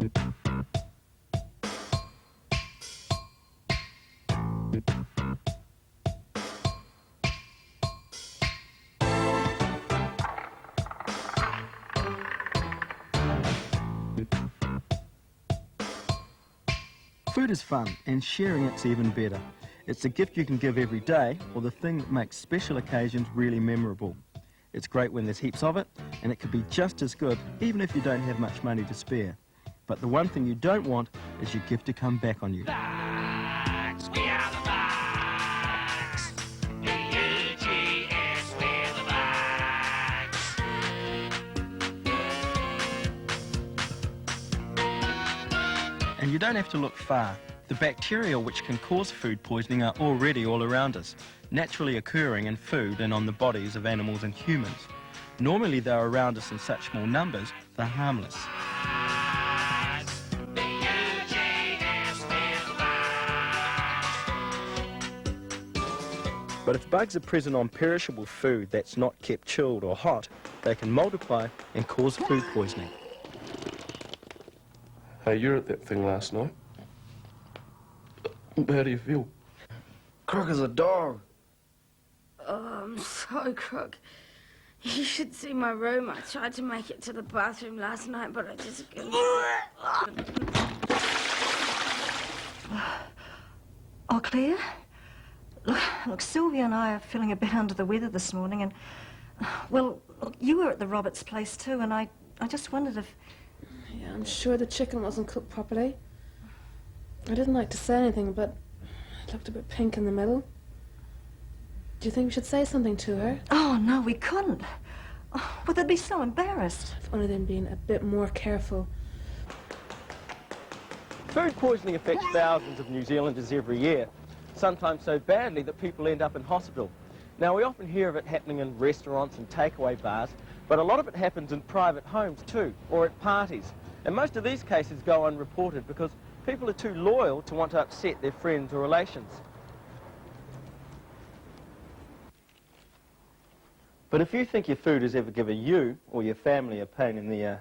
Food is fun, and sharing it's even better. It's a gift you can give every day, or the thing that makes special occasions really memorable. It's great when there's heaps of it, and it could be just as good even if you don't have much money to spare. But the one thing you don't want is your gift to come back on you. Bags, we are the bags. B-U-G-S, we're the bags. And you don't have to look far. The bacteria which can cause food poisoning are already all around us, naturally occurring in food and on the bodies of animals and humans. Normally they're around us in such small numbers, they're harmless. But if bugs are present on perishable food that's not kept chilled or hot, they can multiply and cause food poisoning. Hey, you were at that thing last night. How do you feel? Crook is a dog. Oh, I'm so crook. You should see my room. I tried to make it to the bathroom last night, but I just couldn't. Oh, Claire? Look, Sylvia and I are feeling a bit under the weather this morning, and, well, look, you were at the Roberts' place too, and I just wondered if... Yeah, I'm sure the chicken wasn't cooked properly. I didn't like to say anything, but it looked a bit pink in the middle. Do you think we should say something to her? Oh, no, we couldn't. Oh, well, they'd be so embarrassed. If only they'd been a bit more careful. Food poisoning affects thousands of New Zealanders every year, sometimes so badly that people end up in hospital. Now, we often hear of it happening in restaurants and takeaway bars, but a lot of it happens in private homes too, or at parties. And most of these cases go unreported because people are too loyal to want to upset their friends or relations. But if you think your food has ever given you or your family a pain in the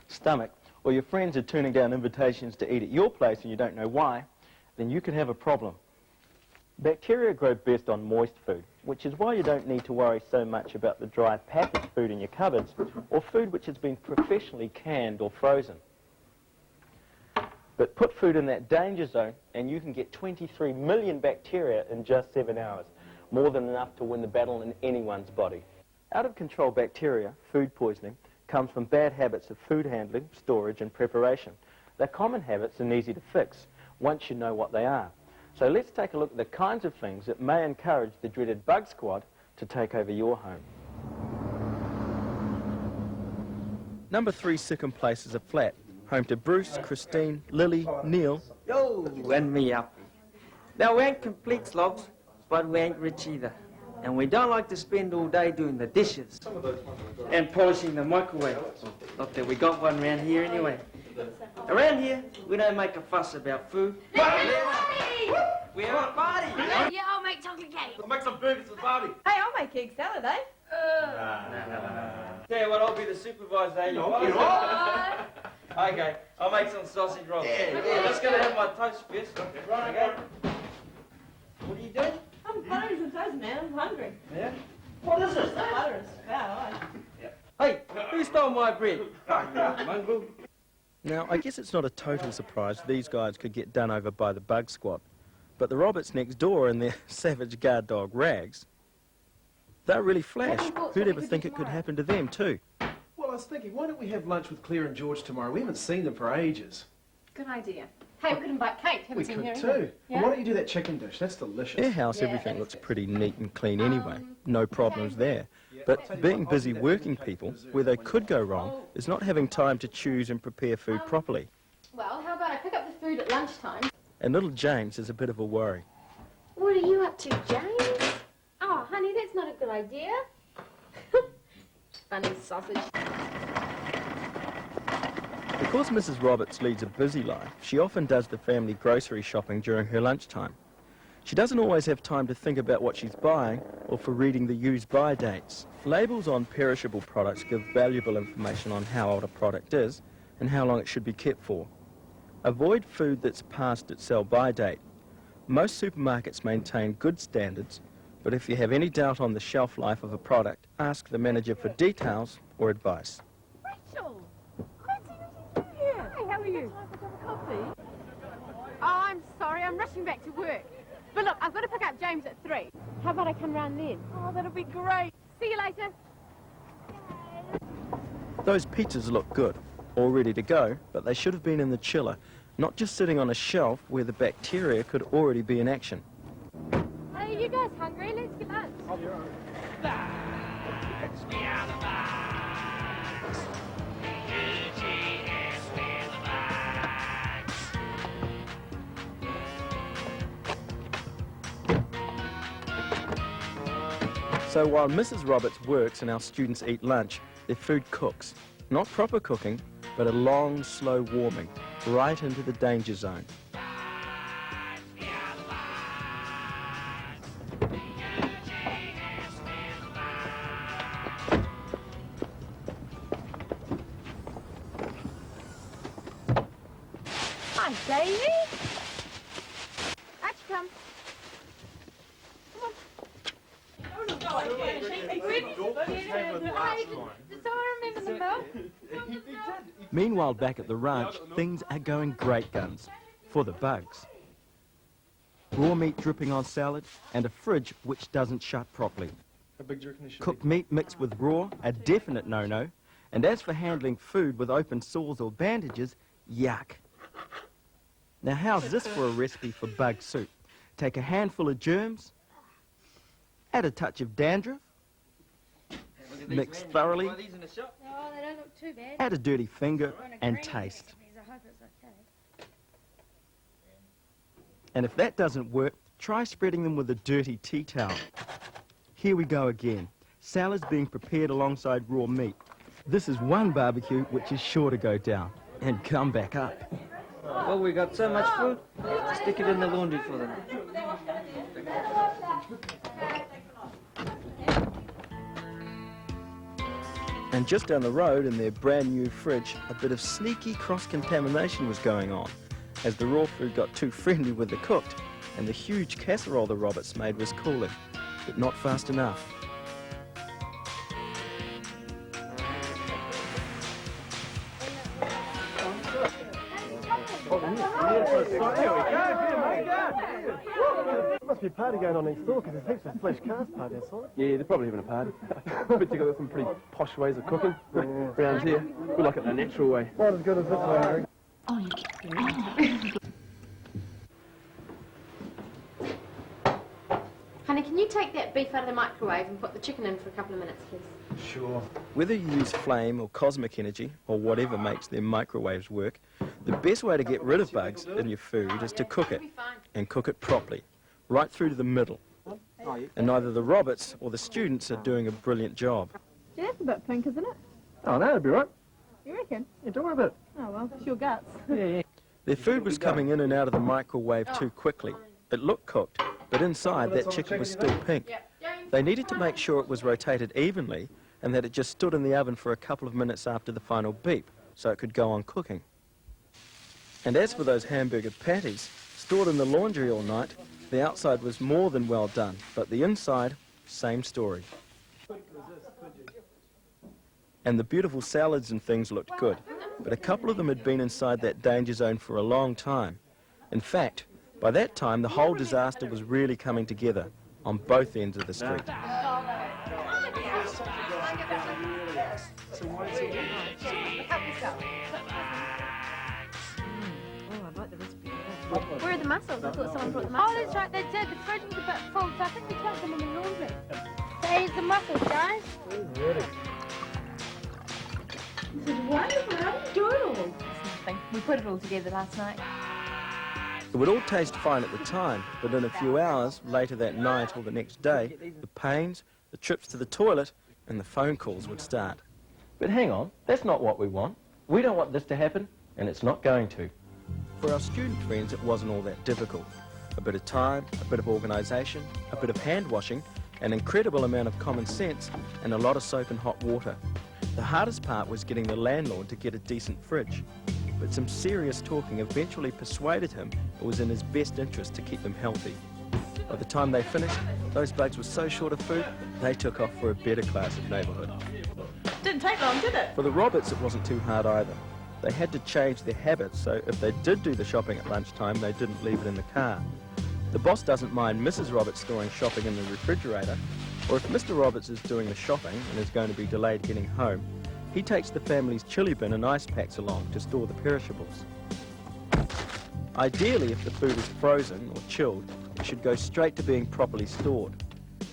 stomach, or your friends are turning down invitations to eat at your place and you don't know why, then you could have a problem. Bacteria grow best on moist food, which is why you don't need to worry so much about the dry packaged food in your cupboards or food which has been professionally canned or frozen. But put food in that danger zone and you can get 23 million bacteria in just 7 hours, more than enough to win the battle in anyone's body. Out of control bacteria, food poisoning, comes from bad habits of food handling, storage and preparation. They're common habits and easy to fix once you know what they are. So let's take a look at the kinds of things that may encourage the dreaded bug squad to take over your home. Number 3 second place is a flat, home to Bruce, Christine, Lily, Neil. Yo, and me up. Now, we ain't complete slobs, but we ain't rich either. And we don't like to spend all day doing the dishes and polishing the microwave. Not that we got one around here anyway. Around here, we don't make a fuss about food. We have a party! Yeah, I'll make chocolate cake. I'll make some burgers for the party. Hey, I'll make egg salad, eh? Tell you what, I'll be the supervisor, eh? Okay, I'll make some sausage rolls. I'm just going to have my toast first. Okay. What are you doing? I'm buttering some toast, man. I'm hungry. Yeah? What is this? Butter is foul. Hey, who stole my bread? Mongrel. Now, I guess it's not a total surprise these guys could get done over by the bug squad. But the Roberts next door in their savage guard dog rags, they're really flash. Who'd ever think it could happen to them too? Well, I was thinking, why don't we have lunch with Claire and George tomorrow? We haven't seen them for ages. Good idea. Hey, we could invite Kate. Haven't We seen her could either. too. Yeah? And why don't you do that chicken dish? That's delicious. Their house, everything looks pretty neat and clean anyway. No problems there. But being busy working people, where they could go wrong, is not having time to choose and prepare food properly. Well, how about I pick up the food at lunchtime? And little James is a bit of a worry. What are you up to, James? Oh, honey, that's not a good idea. Funny sausage. Because Mrs. Roberts leads a busy life, she often does the family grocery shopping during her lunchtime. She doesn't always have time to think about what she's buying or for reading the use-by dates. Labels on perishable products give valuable information on how old a product is, and how long it should be kept for. Avoid food that's past its sell-by date. Most supermarkets maintain good standards, but if you have any doubt on the shelf life of a product, ask the manager for details or advice. Rachel! What do you do here? Hey, how are you? Time for a cup of coffee? Oh, I'm sorry, I'm rushing back to work. But look, I've got to pick up James at 3. How about I come round then? Oh, that'll be great. See you later. Those pizzas look good, all ready to go, but they should have been in the chiller, not just sitting on a shelf where the bacteria could already be in action. Hey, you guys hungry? Let's get lunch. Bags, we are the bags. UGS, we're the bags. So while Mrs. Roberts works and our students eat lunch, their food cooks. Not proper cooking, but a long, slow warming, right into the danger zone. Hi, Davey. Out you come. Meanwhile, back at the ranch, things are going great guns. For the bugs. Raw meat dripping on salad, and a fridge which doesn't shut properly. How big do you reckon it should Cooked meat mixed with raw, a definite no-no. And as for handling food with open sores or bandages, yuck. Now how's this for a recipe for bug soup? Take a handful of germs, add a touch of dandruff, mix thoroughly, Oh, they don't look too bad. add a dirty finger, and taste. I hope it's okay. And if that doesn't work, try spreading them with a dirty tea towel. Here we go again. Salads being prepared alongside raw meat. This is one barbecue which is sure to go down and come back up. Well, we got so much food, stick it in the laundry for them. And just down the road in their brand new fridge, a bit of sneaky cross-contamination was going on, as the raw food got too friendly with the cooked, and the huge casserole the Roberts made was cooling, but not fast enough. There must be a party going on next door because there's heaps of flash cars parked outside. Yeah, they're probably having a party. I bet you got some pretty posh ways of cooking around here. We like it the natural way. Not as good as this way, Honey, can you take that beef out of the microwave and put the chicken in for a couple of minutes, please? Sure. Whether you use flame or cosmic energy, or whatever makes their microwaves work, the best way to get rid of bugs in your food is to cook it, and cook it properly, right through to the middle. And neither the Roberts or the students are doing a brilliant job. Yeah, it's a bit pink, isn't it? Oh, no, it'll be right. You reckon? Yeah, don't worry about it. Oh, well, it's your guts. Their food was coming in and out of the microwave too quickly. It looked cooked, but inside that chicken was still pink. They needed to make sure it was rotated evenly and that it just stood in the oven for a couple of minutes after the final beep, so it could go on cooking. And as for those hamburger patties, stored in the laundry all night, the outside was more than well done, but the inside, same story. And the beautiful salads and things looked good, but a couple of them had been inside that danger zone for a long time. In fact, by that time, the whole disaster was really coming together on both ends of the street. Where are the mussels? I thought someone brought the mussels. Oh, that's right, they did. The fridge was a bit full, so I think we chucked them in the laundry. There's the mussels, guys. This is wonderful. How do you do it all? It's nothing. We put it all together last night. It would all taste fine at the time, but in a few hours, later that night or the next day, the pains, the trips to the toilet, and the phone calls would start. But hang on, that's not what we want. We don't want this to happen, and it's not going to. For our student friends, it wasn't all that difficult. A bit of time, a bit of organisation, a bit of hand washing, an incredible amount of common sense, and a lot of soap and hot water. The hardest part was getting the landlord to get a decent fridge, but some serious talking eventually persuaded him it was in his best interest to keep them healthy. By the time they finished, those bugs were so short of food, they took off for a better class of neighbourhood. Didn't take long, did it? For the Roberts, it wasn't too hard either. They had to change their habits, so if they did do the shopping at lunchtime, they didn't leave it in the car. The boss doesn't mind Mrs. Roberts storing shopping in the refrigerator, or if Mr. Roberts is doing the shopping and is going to be delayed getting home, he takes the family's chili bin and ice packs along to store the perishables. Ideally, if the food is frozen or chilled, it should go straight to being properly stored,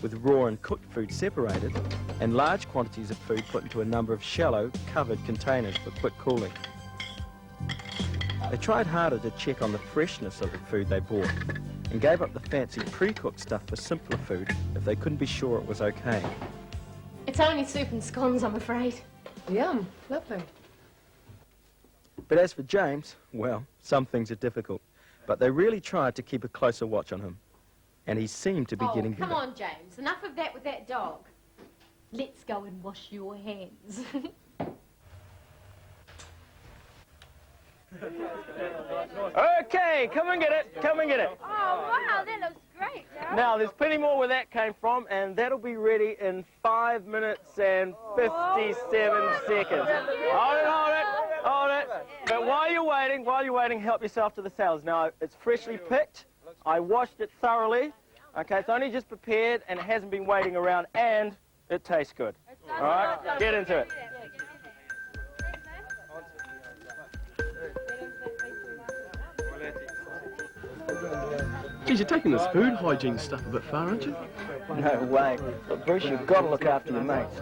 with raw and cooked food separated, and large quantities of food put into a number of shallow, covered containers for quick cooling. They tried harder to check on the freshness of the food they bought, and gave up the fancy pre-cooked stuff for simpler food if they couldn't be sure it was okay. It's only soup and scones, I'm afraid. Yum, lovely. But as for James, well, some things are difficult, but they really tried to keep a closer watch on him, and he seemed to be getting better. Come on, James. Enough of that with that dog. Let's go and wash your hands. Okay, come and get it, come and get it. Oh, wow, that looks great, Darryl. Now, there's plenty more where that came from, and that'll be ready in 5 minutes and 57 seconds. Hold it, hold it, hold it. But while you're waiting, help yourself to the salads. Now, it's freshly picked. I washed it thoroughly. Okay, it's only just prepared, and it hasn't been waiting around, and it tastes good. All right, get into it. Geez, you're taking this food hygiene stuff a bit far, aren't you? No way. But Bruce, you've got to look after your mates.